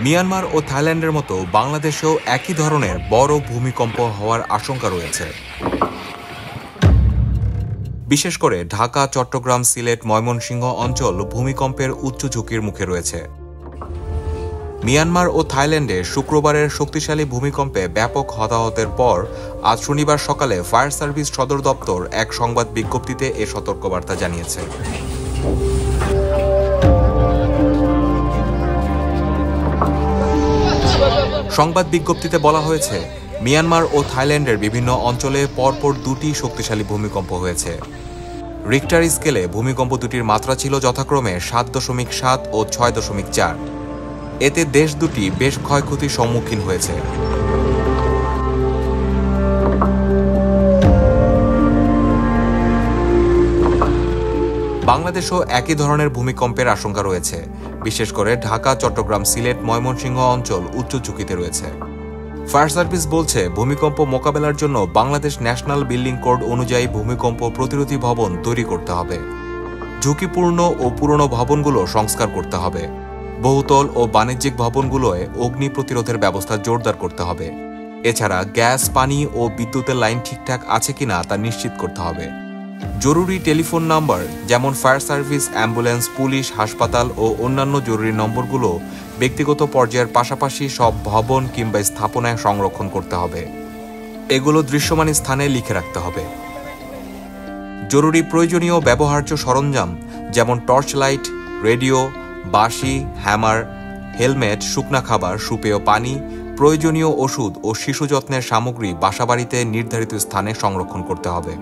Myanmar ও থাইল্যান্ডের মতো বাংলাদেশেও একই ধরনের বড় ভূমিকম্প হওয়ার আশঙ্কা রয়েছে। বিশেষ করে ঢাকা, চট্টগ্রাম, সিলেট, ময়মনসিংহ অঞ্চল ভূমিকম্পের উচ্চ ঝুঁকির মুখে রয়েছে। মিয়ানমার ও থাইল্যান্ডে শুক্রবারের শক্তিশালী ভূমিকম্পে ব্যাপক হতাহতের পর আজ শনিবার সকালে ফায়ার সার্ভিস সদর দপ্তর এক সংবাদ বিজ্ঞপ্তিতে এ সতর্কবার্তা জানিয়েছে। সংবাদ বিজ্ঞপ্তিতে বলা হয়েছে, মিয়ানমার ও থাইল্যান্ডের বিভিন্ন অঞ্চলে পরপর দুটি শক্তিশালী ভূমিকম্প হয়েছে। রিক্টার স্কেলে ভূমিকম্প দুটির মাত্রা ছিল যথাক্রমে ৭.৭ ও ৬.৪। এতে দেশ দুটি বেশ ক্ষয়ক্ষতির সম্মুখীন হয়েছে। বাংলাদেশও একই ধরনের ভূমিকম্পের আশঙ্কা রয়েছে। বিশেষ করে ঢাকা, চট্টগ্রাম, সিলেট, ময়মনসিংহ অঞ্চল উচ্চ ঝুঁকিতে রয়েছে। ফায়ার সার্ভিস বলছে, ভূমিকম্প মোকাবেলার জন্য বাংলাদেশ ন্যাশনাল বিল্ডিং কোড অনুযায়ী ভূমিকম্প প্রতিরোধী ভবন তৈরি করতে হবে। ঝুঁকিপূর্ণ ও পুরনো ভবনগুলো সংস্কার করতে হবে। বহুতল ও বাণিজ্যিক ভবনগুলোয় অগ্নি প্রতিরোধের ব্যবস্থা জোরদার করতে হবে। এছাড়া গ্যাস, পানি ও বিদ্যুতের লাইন ঠিকঠাক আছে কিনা তা নিশ্চিত করতে হবে। জরুরি টেলিফোন নাম্বার যেমন ফায়ার সার্ভিস, অ্যাম্বুলেন্স, পুলিশ, হাসপাতাল ও অন্যান্য জরুরি নম্বরগুলো ব্যক্তিগত পর্যায়ের পাশাপাশি সব ভবন কিংবা স্থাপনায় সংরক্ষণ করতে হবে। এগুলো দৃশ্যমান স্থানে লিখে রাখতে হবে। জরুরি প্রয়োজনীয় ব্যবহার্য সরঞ্জাম যেমন টর্চ লাইট, রেডিও, বাঁশি, হ্যামার, হেলমেট, শুকনা খাবার, সুপেয় পানি, প্রয়োজনীয় ওষুধ ও শিশু যত্নের সামগ্রী বাসাবাড়িতে নির্ধারিত স্থানে সংরক্ষণ করতে হবে।